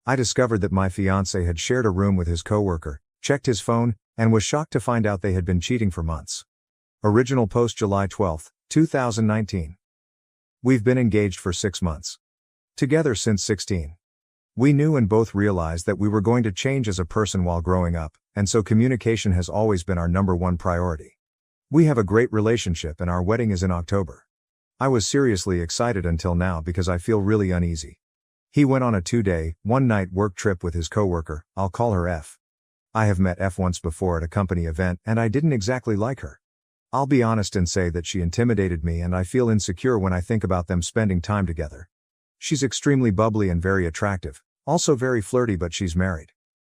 I discovered that my fiancé had shared a room with his coworker, checked his phone, and was shocked to find out they had been cheating for months. Original post July 12, 2019. We've been engaged for 6 months. Together since 16. We knew and both realized that we were going to change as a person while growing up, and so communication has always been our #1 priority. We have a great relationship and our wedding is in October. I was seriously excited until now because I feel really uneasy. He went on a 2-day, 1-night work trip with his coworker, I'll call her F. I have met F once before at a company event and I didn't exactly like her. I'll be honest and say that she intimidated me and I feel insecure when I think about them spending time together. She's extremely bubbly and very attractive, also very flirty, but she's married.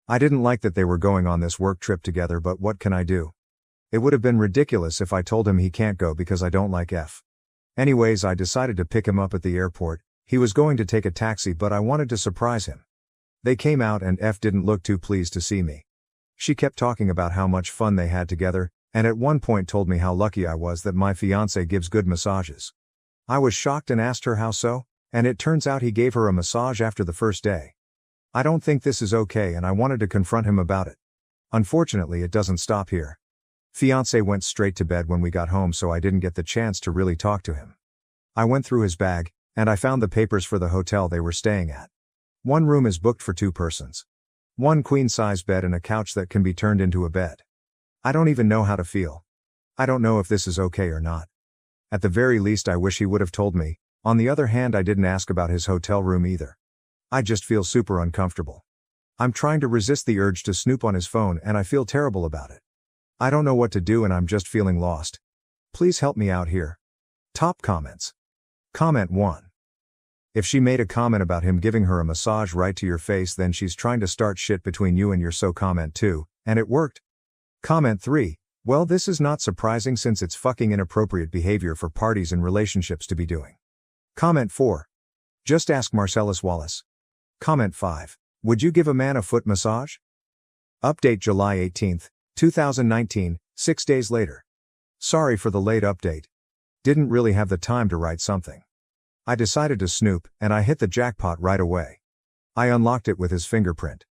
I didn't like that they were going on this work trip together, but what can I do? It would have been ridiculous if I told him he can't go because I don't like F. Anyways, I decided to pick him up at the airport. He was going to take a taxi, but I wanted to surprise him. They came out and F didn't look too pleased to see me. She kept talking about how much fun they had together, and at one point told me how lucky I was that my fiancé gives good massages. I was shocked and asked her how so, and it turns out he gave her a massage after the first day. I don't think this is okay and I wanted to confront him about it. Unfortunately, it doesn't stop here. Fiancé went straight to bed when we got home, so I didn't get the chance to really talk to him. I went through his bag, and I found the papers for the hotel they were staying at. 1 room is booked for 2 persons. 1 queen-size bed and a couch that can be turned into a bed. I don't even know how to feel. I don't know if this is okay or not. At the very least, I wish he would have told me. On the other hand, I didn't ask about his hotel room either. I just feel super uncomfortable. I'm trying to resist the urge to snoop on his phone and I feel terrible about it. I don't know what to do and I'm just feeling lost. Please help me out here. Top comments. Comment 1. If she made a comment about him giving her a massage right to your face, then she's trying to start shit between you and your so. Comment 2, and it worked. Comment 3. Well, this is not surprising since it's fucking inappropriate behavior for parties in relationships to be doing. Comment 4. Just ask Marcellus Wallace. Comment 5. Would you give a man a foot massage? Update July 18, 2019, 6 days later. Sorry for the late update. Didn't really have the time to write something. I decided to snoop, and I hit the jackpot right away. I unlocked it with his fingerprint.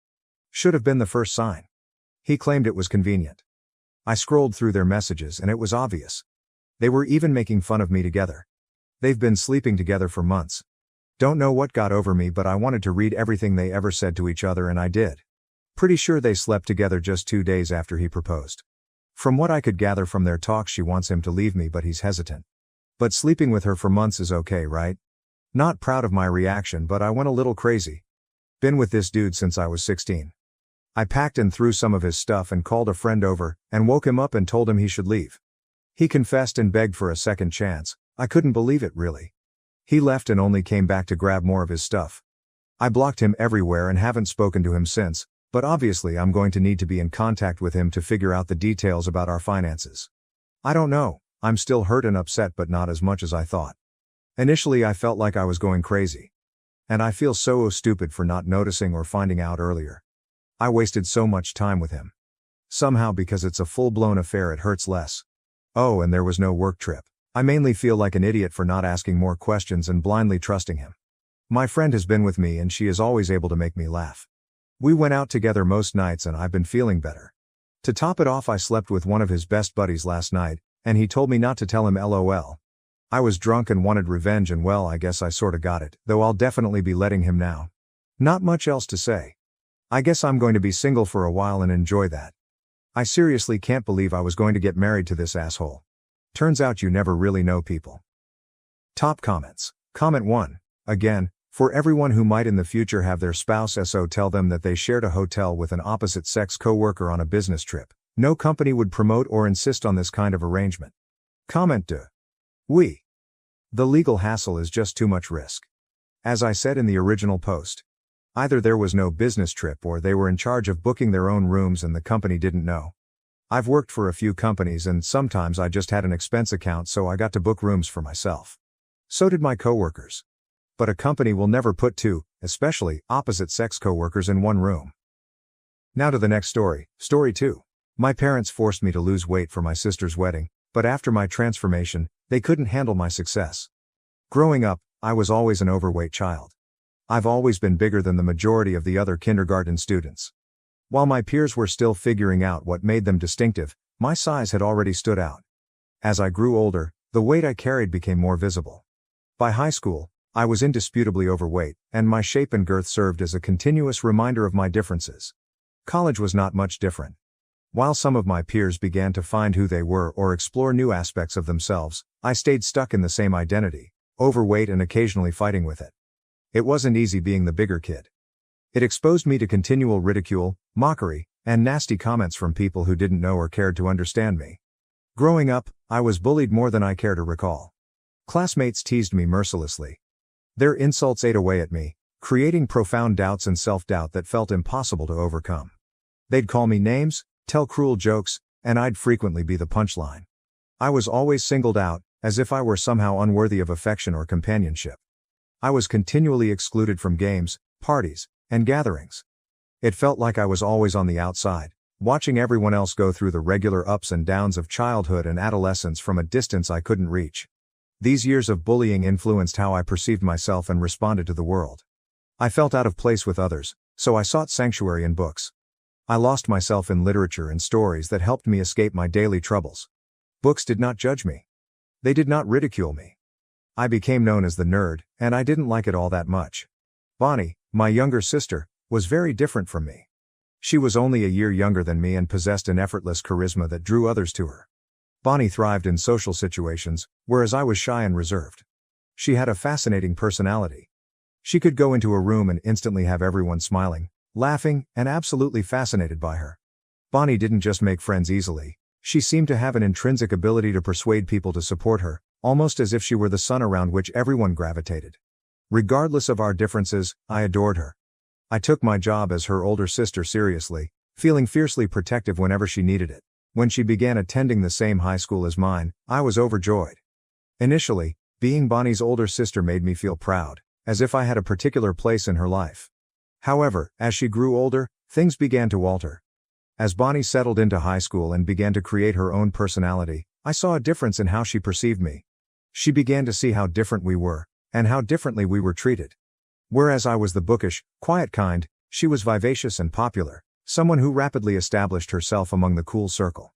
Should have been the first sign. He claimed it was convenient. I scrolled through their messages and it was obvious. They were even making fun of me together. They've been sleeping together for months. Don't know what got over me, but I wanted to read everything they ever said to each other and I did. Pretty sure they slept together just 2 days after he proposed. From what I could gather from their talk, she wants him to leave me, but he's hesitant. But sleeping with her for months is okay, right? Not proud of my reaction, but I went a little crazy. Been with this dude since I was 16. I packed and threw some of his stuff and called a friend over, and woke him up and told him he should leave. He confessed and begged for a second chance. I couldn't believe it, really. He left and only came back to grab more of his stuff. I blocked him everywhere and haven't spoken to him since, but obviously I'm going to need to be in contact with him to figure out the details about our finances. I don't know, I'm still hurt and upset, but not as much as I thought. Initially I felt like I was going crazy. And I feel so stupid for not noticing or finding out earlier. I wasted so much time with him. Somehow, because it's a full-blown affair, it hurts less. Oh, and there was no work trip. I mainly feel like an idiot for not asking more questions and blindly trusting him. My friend has been with me and she is always able to make me laugh. We went out together most nights and I've been feeling better. To top it off, I slept with one of his best buddies last night, and he told me not to tell him LOL. I was drunk and wanted revenge, and well, I guess I sorta got it, though I'll definitely be letting him now. Not much else to say. I guess I'm going to be single for a while and enjoy that. I seriously can't believe I was going to get married to this asshole. Turns out you never really know people. Top comments. Comment 1. Again, for everyone who might in the future have their spouse SO tell them that they shared a hotel with an opposite-sex coworker on a business trip, no company would promote or insist on this kind of arrangement. Comment 2. The legal hassle is just too much risk. As I said in the original post, either there was no business trip or they were in charge of booking their own rooms and the company didn't know. I've worked for a few companies and sometimes I just had an expense account, so I got to book rooms for myself. So did my coworkers. But a company will never put 2, especially opposite-sex coworkers, in one room. Now to the next story, story 2. My parents forced me to lose weight for my sister's wedding, but after my transformation, they couldn't handle my success. Growing up, I was always an overweight child. I've always been bigger than the majority of the other kindergarten students. While my peers were still figuring out what made them distinctive, my size had already stood out. As I grew older, the weight I carried became more visible. By high school, I was indisputably overweight, and my shape and girth served as a continuous reminder of my differences. College was not much different. While some of my peers began to find who they were or explore new aspects of themselves, I stayed stuck in the same identity, overweight and occasionally fighting with it. It wasn't easy being the bigger kid. It exposed me to continual ridicule, mockery, and nasty comments from people who didn't know or cared to understand me. Growing up, I was bullied more than I care to recall. Classmates teased me mercilessly. Their insults ate away at me, creating profound doubts and self-doubt that felt impossible to overcome. They'd call me names, tell cruel jokes, and I'd frequently be the punchline. I was always singled out, as if I were somehow unworthy of affection or companionship. I was continually excluded from games, parties, and gatherings. It felt like I was always on the outside, watching everyone else go through the regular ups and downs of childhood and adolescence from a distance I couldn't reach. These years of bullying influenced how I perceived myself and responded to the world. I felt out of place with others, so I sought sanctuary in books. I lost myself in literature and stories that helped me escape my daily troubles. Books did not judge me. They did not ridicule me. I became known as the nerd, and I didn't like it all that much. Bonnie, my younger sister, was very different from me. She was only a year younger than me and possessed an effortless charisma that drew others to her. Bonnie thrived in social situations, whereas I was shy and reserved. She had a fascinating personality. She could go into a room and instantly have everyone smiling, laughing, and absolutely fascinated by her. Bonnie didn't just make friends easily, she seemed to have an intrinsic ability to persuade people to support her, almost as if she were the sun around which everyone gravitated. Regardless of our differences, I adored her. I took my job as her older sister seriously, feeling fiercely protective whenever she needed it. When she began attending the same high school as mine, I was overjoyed. Initially, being Bonnie's older sister made me feel proud, as if I had a particular place in her life. However, as she grew older, things began to alter. As Bonnie settled into high school and began to create her own personality, I saw a difference in how she perceived me. She began to see how different we were, and how differently we were treated. Whereas I was the bookish, quiet kind, she was vivacious and popular, someone who rapidly established herself among the cool circle.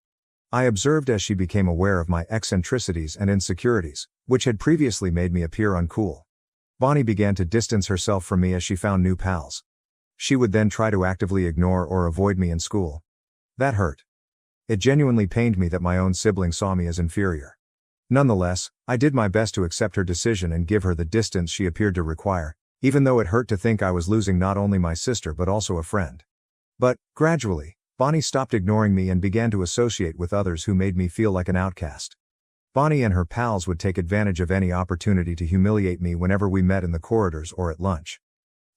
I observed as she became aware of my eccentricities and insecurities, which had previously made me appear uncool. Bonnie began to distance herself from me as she found new pals. She would then try to actively ignore or avoid me in school. That hurt. It genuinely pained me that my own sibling saw me as inferior. Nonetheless, I did my best to accept her decision and give her the distance she appeared to require, even though it hurt to think I was losing not only my sister but also a friend. But, gradually, Bonnie stopped ignoring me and began to associate with others who made me feel like an outcast. Bonnie and her pals would take advantage of any opportunity to humiliate me whenever we met in the corridors or at lunch.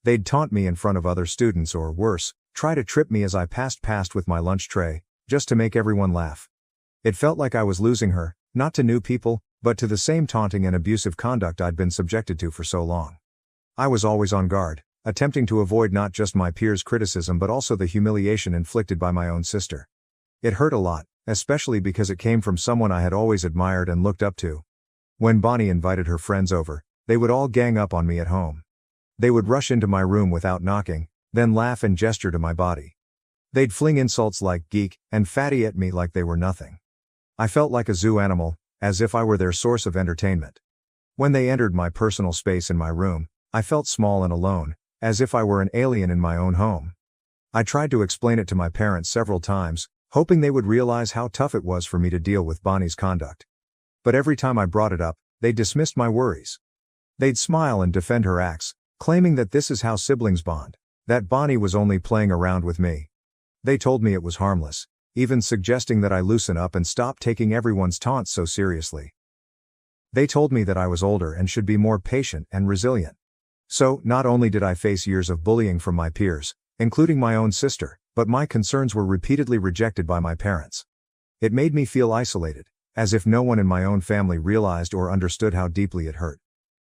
They'd taunt me in front of other students or worse, try to trip me as I passed with my lunch tray, just to make everyone laugh. It felt like I was losing her, not to new people, but to the same taunting and abusive conduct I'd been subjected to for so long. I was always on guard, attempting to avoid not just my peers' criticism but also the humiliation inflicted by my own sister. It hurt a lot, especially because it came from someone I had always admired and looked up to. When Bonnie invited her friends over, they would all gang up on me at home. They would rush into my room without knocking, then laugh and gesture to my body. They'd fling insults like geek and fatty at me like they were nothing. I felt like a zoo animal, as if I were their source of entertainment. When they entered my personal space in my room, I felt small and alone, as if I were an alien in my own home. I tried to explain it to my parents several times, hoping they would realize how tough it was for me to deal with Bonnie's conduct. But every time I brought it up, they dismissed my worries. They'd smile and defend her acts, claiming that this is how siblings bond, that Bonnie was only playing around with me. They told me it was harmless, even suggesting that I loosen up and stop taking everyone's taunts so seriously. They told me that I was older and should be more patient and resilient. So, not only did I face years of bullying from my peers, including my own sister, but my concerns were repeatedly rejected by my parents. It made me feel isolated, as if no one in my own family realized or understood how deeply it hurt.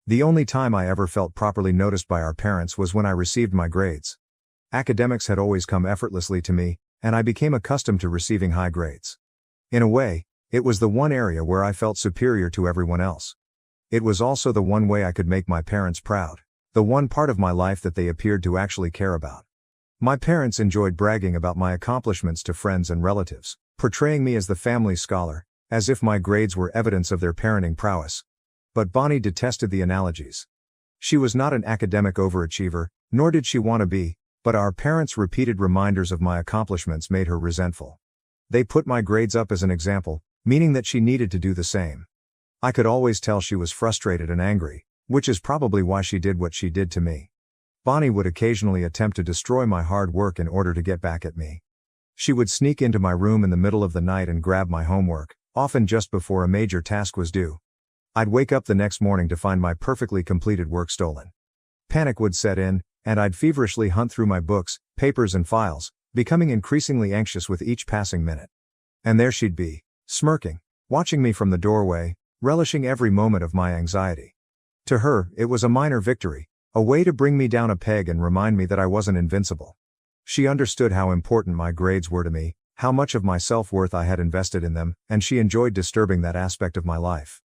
The only time I ever felt properly noticed by our parents was when I received my grades. Academics had always come effortlessly to me, and I became accustomed to receiving high grades. In a way, it was the one area where I felt superior to everyone else. It was also the one way I could make my parents proud. the one part of my life that they appeared to actually care about. My parents enjoyed bragging about my accomplishments to friends and relatives, portraying me as the family scholar, as if my grades were evidence of their parenting prowess. But Bonnie detested the analogies. She was not an academic overachiever, nor did she want to be, but our parents' repeated reminders of my accomplishments made her resentful. They put my grades up as an example, meaning that she needed to do the same. I could always tell she was frustrated and angry, which is probably why she did what she did to me. Bonnie would occasionally attempt to destroy my hard work in order to get back at me. She would sneak into my room in the middle of the night and grab my homework, often just before a major task was due. I'd wake up the next morning to find my perfectly completed work stolen. Panic would set in, and I'd feverishly hunt through my books, papers and files, becoming increasingly anxious with each passing minute. And there she'd be, smirking, watching me from the doorway, relishing every moment of my anxiety. To her, it was a minor victory, a way to bring me down a peg and remind me that I wasn't invincible. She understood how important my grades were to me, how much of my self-worth I had invested in them, and she enjoyed disturbing that aspect of my life.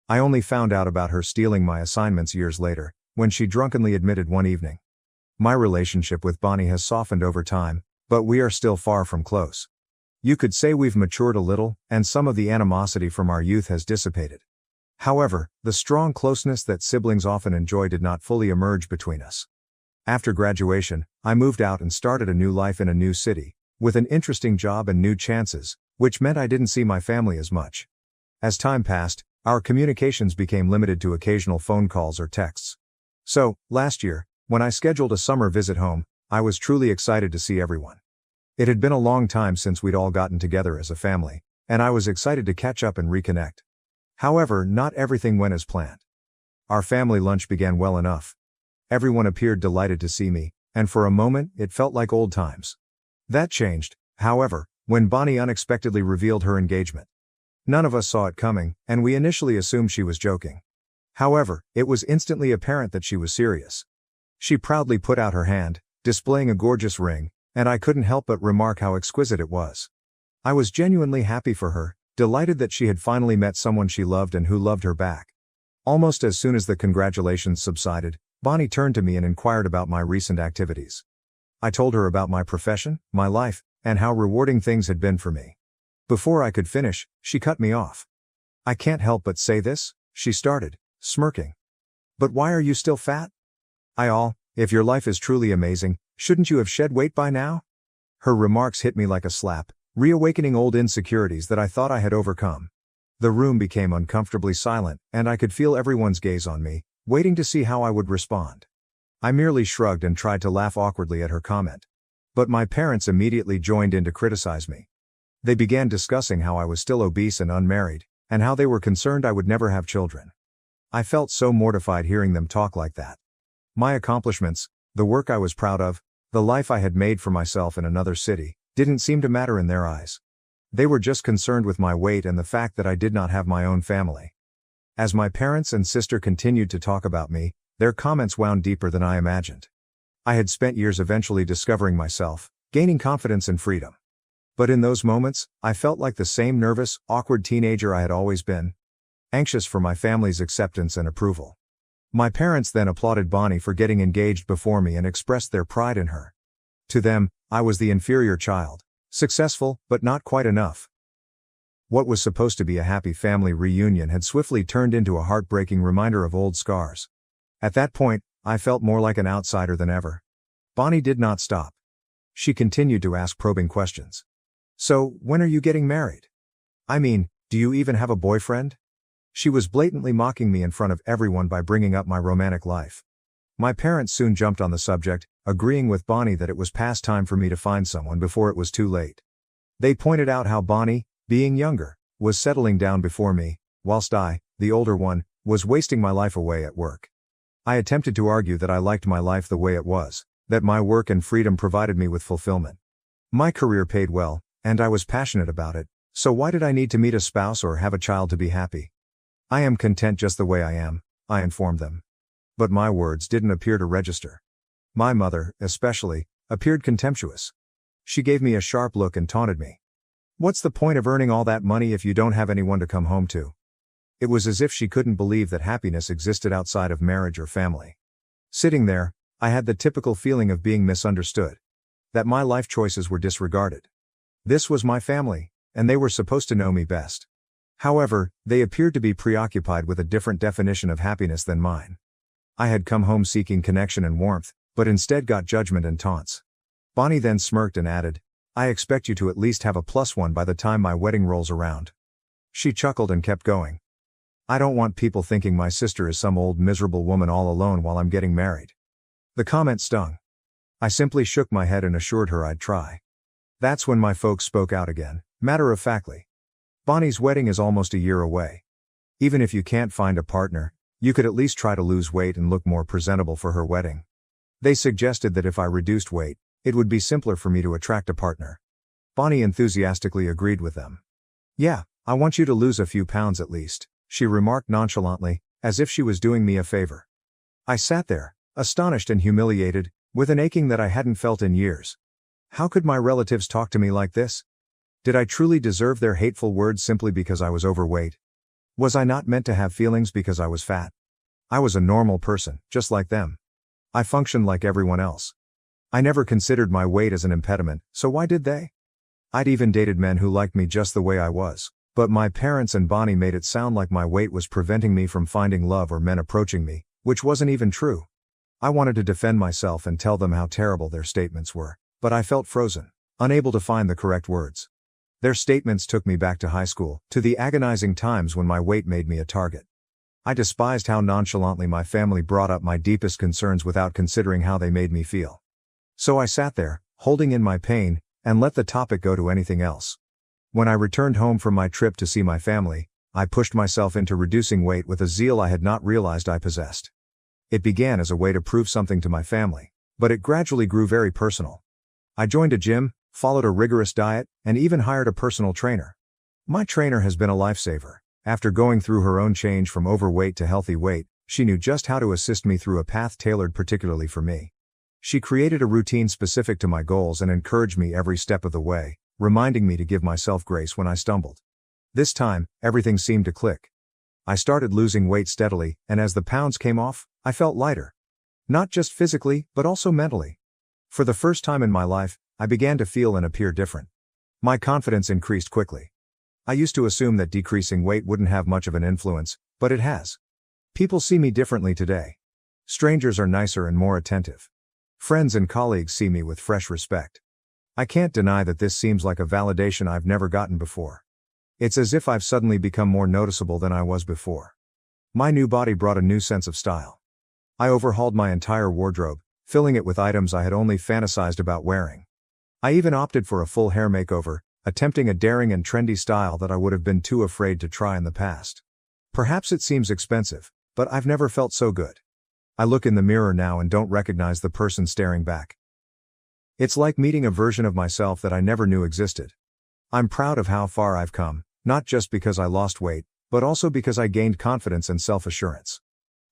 I only found out about her stealing my assignments years later, when she drunkenly admitted one evening. My relationship with Bonnie has softened over time, but we are still far from close. You could say we've matured a little, and some of the animosity from our youth has dissipated. However, the strong closeness that siblings often enjoy did not fully emerge between us. After graduation, I moved out and started a new life in a new city, with an interesting job and new chances, which meant I didn't see my family as much. As time passed, our communications became limited to occasional phone calls or texts. So, last year, when I scheduled a summer visit home, I was truly excited to see everyone. It had been a long time since we'd all gotten together as a family, and I was excited to catch up and reconnect. However, not everything went as planned. Our family lunch began well enough. Everyone appeared delighted to see me, and for a moment, it felt like old times. That changed, however, when Bonnie unexpectedly revealed her engagement. None of us saw it coming, and we initially assumed she was joking. However, it was instantly apparent that she was serious. She proudly put out her hand, displaying a gorgeous ring, and I couldn't help but remark how exquisite it was. I was genuinely happy for her, delighted that she had finally met someone she loved and who loved her back. Almost as soon as the congratulations subsided, Bonnie turned to me and inquired about my recent activities. I told her about my profession, my life, and how rewarding things had been for me. Before I could finish, she cut me off. "I can't help but say this," she started, smirking. "But why are you still fat? If your life is truly amazing, shouldn't you have shed weight by now?" Her remarks hit me like a slap, reawakening old insecurities that I thought I had overcome. The room became uncomfortably silent, and I could feel everyone's gaze on me, waiting to see how I would respond. I merely shrugged and tried to laugh awkwardly at her comment. But my parents immediately joined in to criticize me. They began discussing how I was still obese and unmarried, and how they were concerned I would never have children. I felt so mortified hearing them talk like that. My accomplishments, the work I was proud of, the life I had made for myself in another city, didn't seem to matter in their eyes. They were just concerned with my weight and the fact that I did not have my own family. As my parents and sister continued to talk about me, their comments wound deeper than I imagined. I had spent years eventually discovering myself, gaining confidence and freedom. But in those moments, I felt like the same nervous, awkward teenager I had always been, anxious for my family's acceptance and approval. My parents then applauded Bonnie for getting engaged before me and expressed their pride in her. To them, I was the inferior child, successful, but not quite enough. What was supposed to be a happy family reunion had swiftly turned into a heartbreaking reminder of old scars. At that point, I felt more like an outsider than ever. Bonnie did not stop. She continued to ask probing questions. "So, when are you getting married? Do you even have a boyfriend?" She was blatantly mocking me in front of everyone by bringing up my romantic life. My parents soon jumped on the subject, agreeing with Bonnie that it was past time for me to find someone before it was too late. They pointed out how Bonnie, being younger, was settling down before me, whilst I, the older one, was wasting my life away at work. I attempted to argue that I liked my life the way it was, that my work and freedom provided me with fulfillment. My career paid well, and I was passionate about it, so why did I need to meet a spouse or have a child to be happy? "I am content just the way I am," I informed them. But my words didn't appear to register. My mother, especially, appeared contemptuous. She gave me a sharp look and taunted me. "What's the point of earning all that money if you don't have anyone to come home to?" It was as if she couldn't believe that happiness existed outside of marriage or family. Sitting there, I had the typical feeling of being misunderstood. That my life choices were disregarded. This was my family, and they were supposed to know me best. However, they appeared to be preoccupied with a different definition of happiness than mine. I had come home seeking connection and warmth, but instead got judgment and taunts. Bonnie then smirked and added, "I expect you to at least have a +1 by the time my wedding rolls around." She chuckled and kept going. "I don't want people thinking my sister is some old miserable woman all alone while I'm getting married." The comment stung. I simply shook my head and assured her I'd try. That's when my folks spoke out again, matter-of-factly. "Bonnie's wedding is almost a year away. Even if you can't find a partner, you could at least try to lose weight and look more presentable for her wedding." They suggested that if I reduced weight, it would be simpler for me to attract a partner. Bonnie enthusiastically agreed with them. "Yeah, I want you to lose a few pounds at least," she remarked nonchalantly, as if she was doing me a favor. I sat there, astonished and humiliated, with an aching that I hadn't felt in years. How could my relatives talk to me like this? Did I truly deserve their hateful words simply because I was overweight? Was I not meant to have feelings because I was fat? I was a normal person, just like them. I functioned like everyone else. I never considered my weight as an impediment, so why did they? I'd even dated men who liked me just the way I was, but my parents and Bonnie made it sound like my weight was preventing me from finding love or men approaching me, which wasn't even true. I wanted to defend myself and tell them how terrible their statements were, but I felt frozen, unable to find the correct words. Their statements took me back to high school, to the agonizing times when my weight made me a target. I despised how nonchalantly my family brought up my deepest concerns without considering how they made me feel. So I sat there, holding in my pain, and let the topic go to anything else. When I returned home from my trip to see my family, I pushed myself into reducing weight with a zeal I had not realized I possessed. It began as a way to prove something to my family, but it gradually grew very personal. I joined a gym, followed a rigorous diet, and even hired a personal trainer. My trainer has been a lifesaver. After going through her own change from overweight to healthy weight, she knew just how to assist me through a path tailored particularly for me. She created a routine specific to my goals and encouraged me every step of the way, reminding me to give myself grace when I stumbled. This time, everything seemed to click. I started losing weight steadily, and as the pounds came off, I felt lighter. Not just physically, but also mentally. For the first time in my life, I began to feel and appear different. My confidence increased quickly. I used to assume that decreasing weight wouldn't have much of an influence, but it has. People see me differently today. Strangers are nicer and more attentive. Friends and colleagues see me with fresh respect. I can't deny that this seems like a validation I've never gotten before. It's as if I've suddenly become more noticeable than I was before. My new body brought a new sense of style. I overhauled my entire wardrobe, filling it with items I had only fantasized about wearing. I even opted for a full hair makeover, attempting a daring and trendy style that I would have been too afraid to try in the past. Perhaps it seems expensive, but I've never felt so good. I look in the mirror now and don't recognize the person staring back. It's like meeting a version of myself that I never knew existed. I'm proud of how far I've come, not just because I lost weight, but also because I gained confidence and self-assurance.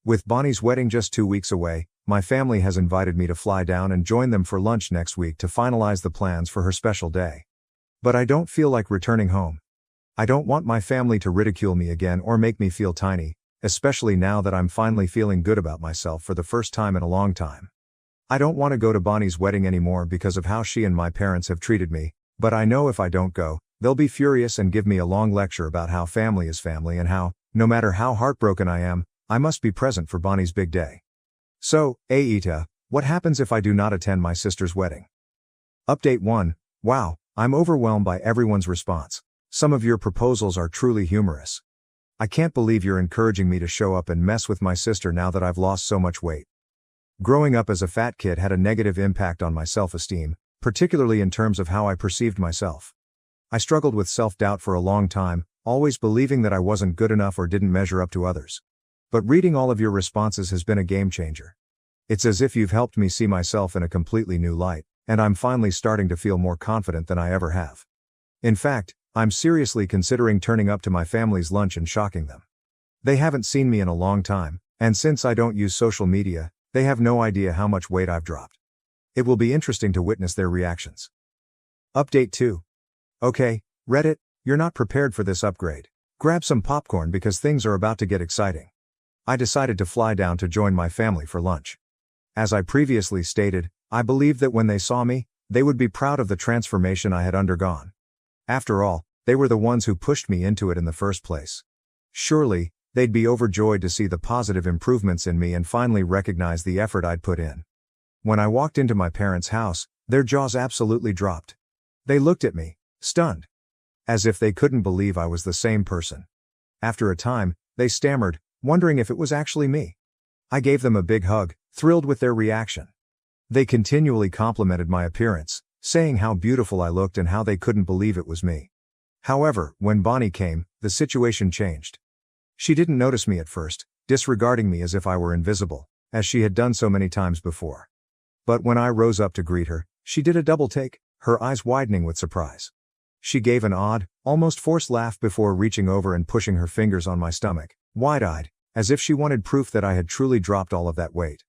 With Bonnie's wedding just 2 weeks away, my family has invited me to fly down and join them for lunch next week to finalize the plans for her special day. But I don't feel like returning home. I don't want my family to ridicule me again or make me feel tiny, especially now that I'm finally feeling good about myself for the first time in a long time. I don't want to go to Bonnie's wedding anymore because of how she and my parents have treated me, but I know if I don't go, they'll be furious and give me a long lecture about how family is family and how, no matter how heartbroken I am, I must be present for Bonnie's big day. So, Aita, what happens if I do not attend my sister's wedding? Update 1. Wow, I'm overwhelmed by everyone's response. Some of your proposals are truly humorous. I can't believe you're encouraging me to show up and mess with my sister now that I've lost so much weight. Growing up as a fat kid had a negative impact on my self-esteem, particularly in terms of how I perceived myself. I struggled with self-doubt for a long time, always believing that I wasn't good enough or didn't measure up to others. But reading all of your responses has been a game changer. It's as if you've helped me see myself in a completely new light, and I'm finally starting to feel more confident than I ever have. In fact, I'm seriously considering turning up to my family's lunch and shocking them. They haven't seen me in a long time, and since I don't use social media, they have no idea how much weight I've dropped. It will be interesting to witness their reactions. Update 2. Okay, Reddit, you're not prepared for this upgrade. Grab some popcorn because things are about to get exciting. I decided to fly down to join my family for lunch. As I previously stated, I believed that when they saw me, they would be proud of the transformation I had undergone. After all, they were the ones who pushed me into it in the first place. Surely, they'd be overjoyed to see the positive improvements in me and finally recognize the effort I'd put in. When I walked into my parents' house, their jaws absolutely dropped. They looked at me, stunned. As if they couldn't believe I was the same person. After a time, they stammered, wondering if it was actually me. I gave them a big hug, thrilled with their reaction. They continually complimented my appearance, saying how beautiful I looked and how they couldn't believe it was me. However, when Bonnie came, the situation changed. She didn't notice me at first, disregarding me as if I were invisible, as she had done so many times before. But when I rose up to greet her, she did a double take, her eyes widening with surprise. She gave an odd, almost forced laugh before reaching over and pushing her fingers on my stomach, wide-eyed, as if she wanted proof that I had truly dropped all of that weight.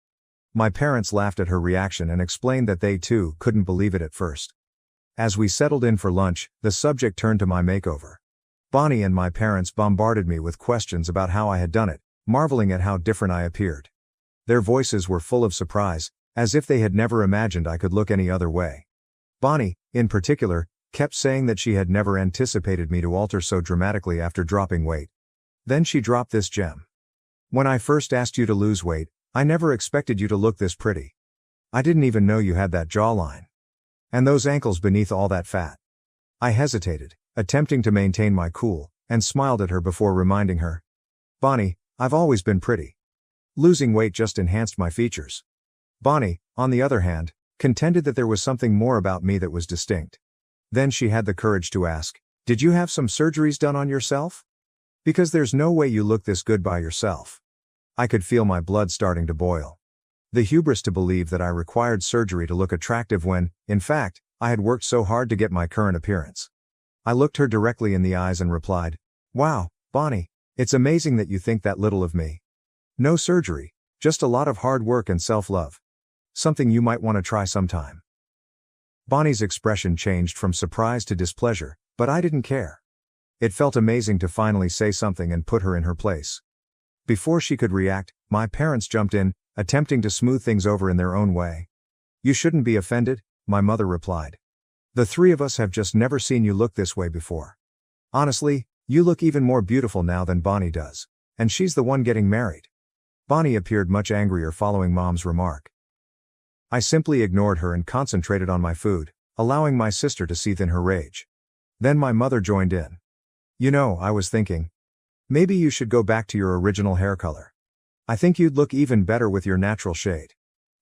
My parents laughed at her reaction and explained that they too couldn't believe it at first. As we settled in for lunch, the subject turned to my makeover. Bonnie and my parents bombarded me with questions about how I had done it, marveling at how different I appeared. Their voices were full of surprise, as if they had never imagined I could look any other way. Bonnie, in particular, kept saying that she had never anticipated me to alter so dramatically after dropping weight. Then she dropped this gem. "When I first asked you to lose weight, I never expected you to look this pretty. I didn't even know you had that jawline. And those ankles beneath all that fat." I hesitated, attempting to maintain my cool, and smiled at her before reminding her. "Bonnie, I've always been pretty. Losing weight just enhanced my features." Bonnie, on the other hand, contended that there was something more about me that was distinct. Then she had the courage to ask, "Did you have some surgeries done on yourself? Because there's no way you look this good by yourself." I could feel my blood starting to boil. The hubris to believe that I required surgery to look attractive when, in fact, I had worked so hard to get my current appearance. I looked her directly in the eyes and replied, "Wow, Bonnie, it's amazing that you think that little of me. No surgery, just a lot of hard work and self-love. Something you might want to try sometime." Bonnie's expression changed from surprise to displeasure, but I didn't care. It felt amazing to finally say something and put her in her place. Before she could react, my parents jumped in, attempting to smooth things over in their own way. "You shouldn't be offended," my mother replied. "The three of us have just never seen you look this way before. Honestly, you look even more beautiful now than Bonnie does, and she's the one getting married." Bonnie appeared much angrier following Mom's remark. I simply ignored her and concentrated on my food, allowing my sister to seethe in her rage. Then my mother joined in. "You know, I was thinking, maybe you should go back to your original hair color. I think you'd look even better with your natural shade.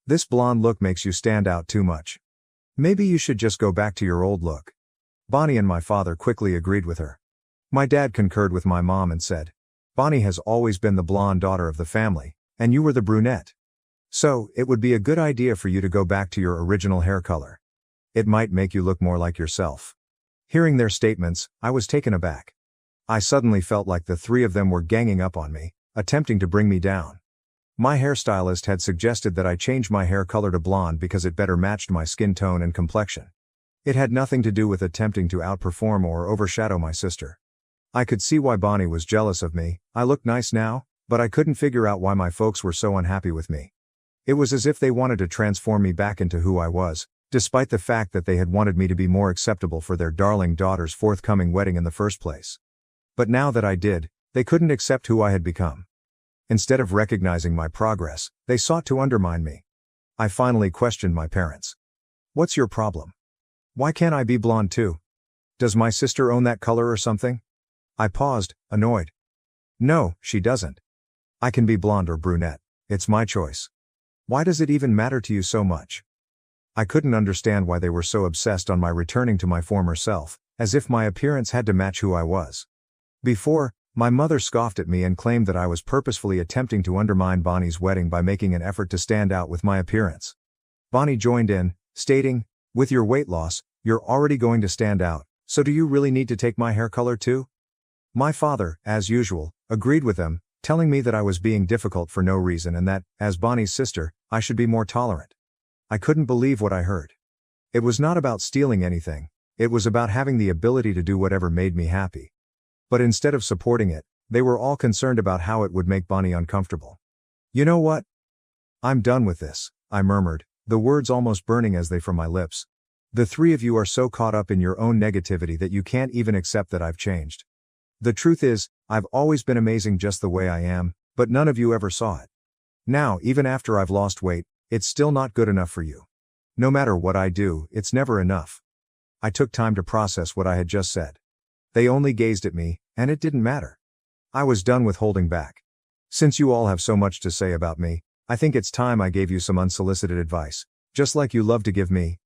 This blonde look makes you stand out too much. Maybe you should just go back to your old look." Bonnie and my father quickly agreed with her. My dad concurred with my mom and said, "Bonnie has always been the blonde daughter of the family, and you were the brunette. So, it would be a good idea for you to go back to your original hair color. It might make you look more like yourself." Hearing their statements, I was taken aback. I suddenly felt like the three of them were ganging up on me, attempting to bring me down. My hairstylist had suggested that I change my hair color to blonde because it better matched my skin tone and complexion. It had nothing to do with attempting to outperform or overshadow my sister. I could see why Bonnie was jealous of me. I looked nice now, but I couldn't figure out why my folks were so unhappy with me. It was as if they wanted to transform me back into who I was, despite the fact that they had wanted me to be more acceptable for their darling daughter's forthcoming wedding in the first place. But now that I did, they couldn't accept who I had become. Instead of recognizing my progress, they sought to undermine me. I finally questioned my parents. "What's your problem? Why can't I be blonde too? Does my sister own that color or something?" I paused, annoyed. "No, she doesn't. I can be blonde or brunette. It's my choice. Why does it even matter to you so much?" I couldn't understand why they were so obsessed on my returning to my former self, as if my appearance had to match who I was. Before, my mother scoffed at me and claimed that I was purposefully attempting to undermine Bonnie's wedding by making an effort to stand out with my appearance. Bonnie joined in, stating, "With your weight loss, you're already going to stand out, so do you really need to take my hair color too?" My father, as usual, agreed with them, telling me that I was being difficult for no reason and that, as Bonnie's sister, I should be more tolerant. I couldn't believe what I heard. It was not about stealing anything, it was about having the ability to do whatever made me happy. But instead of supporting it, they were all concerned about how it would make Bonnie uncomfortable. "You know what? I'm done with this," I murmured, the words almost burning as they from my lips. The three of you are so caught up in your own negativity that you can't even accept that I've changed. The truth is, I've always been amazing just the way I am, but none of you ever saw it. Now, even after I've lost weight, it's still not good enough for you. No matter what I do, it's never enough. I took time to process what I had just said. They only gazed at me, and it didn't matter. I was done with holding back. Since you all have so much to say about me, I think it's time I gave you some unsolicited advice, just like you love to give me.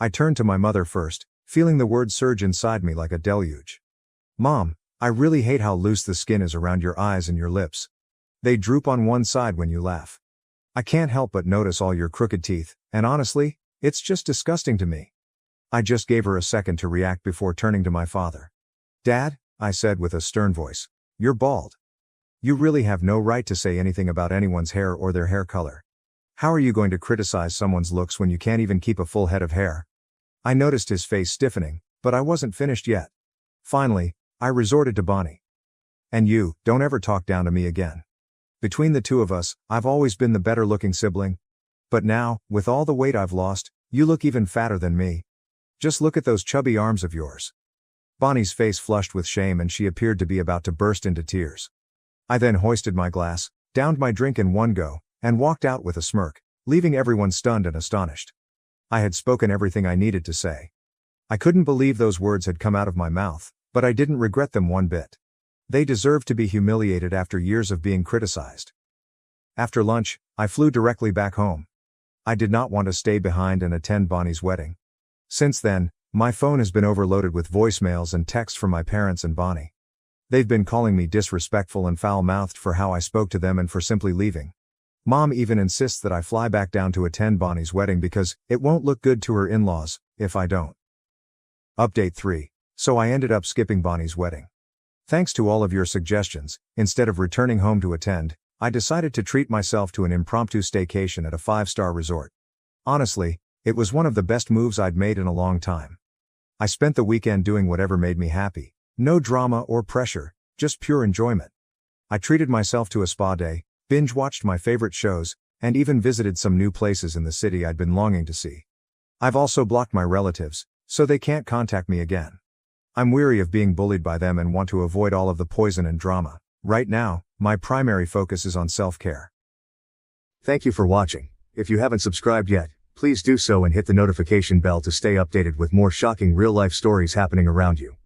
I turned to my mother first, feeling the words surge inside me like a deluge. Mom, I really hate how loose the skin is around your eyes and your lips. They droop on one side when you laugh. I can't help but notice all your crooked teeth, and honestly, it's just disgusting to me. I just gave her a second to react before turning to my father. Dad, I said with a stern voice, you're bald. You really have no right to say anything about anyone's hair or their hair color. How are you going to criticize someone's looks when you can't even keep a full head of hair? I noticed his face stiffening, but I wasn't finished yet. Finally, I resorted to Bonnie. And you, don't ever talk down to me again. Between the two of us, I've always been the better-looking sibling. But now, with all the weight I've lost, you look even fatter than me. Just look at those chubby arms of yours. Bonnie's face flushed with shame and she appeared to be about to burst into tears. I then hoisted my glass, downed my drink in one go, and walked out with a smirk, leaving everyone stunned and astonished. I had spoken everything I needed to say. I couldn't believe those words had come out of my mouth, but I didn't regret them one bit. They deserved to be humiliated after years of being criticized. After lunch, I flew directly back home. I did not want to stay behind and attend Bonnie's wedding. Since then, my phone has been overloaded with voicemails and texts from my parents and Bonnie. They've been calling me disrespectful and foul-mouthed for how I spoke to them and for simply leaving. Mom even insists that I fly back down to attend Bonnie's wedding because it won't look good to her in-laws if I don't. Update 3. So I ended up skipping Bonnie's wedding. Thanks to all of your suggestions, instead of returning home to attend, I decided to treat myself to an impromptu staycation at a 5-star resort. Honestly, it was one of the best moves I'd made in a long time. I spent the weekend doing whatever made me happy. No drama or pressure, just pure enjoyment. I treated myself to a spa day, binge-watched my favorite shows, and even visited some new places in the city I'd been longing to see. I've also blocked my relatives, so they can't contact me again. I'm weary of being bullied by them and want to avoid all of the poison and drama. Right now, my primary focus is on self-care. Thank you for watching. If you haven't subscribed yet, please do so and hit the notification bell to stay updated with more shocking real-life stories happening around you.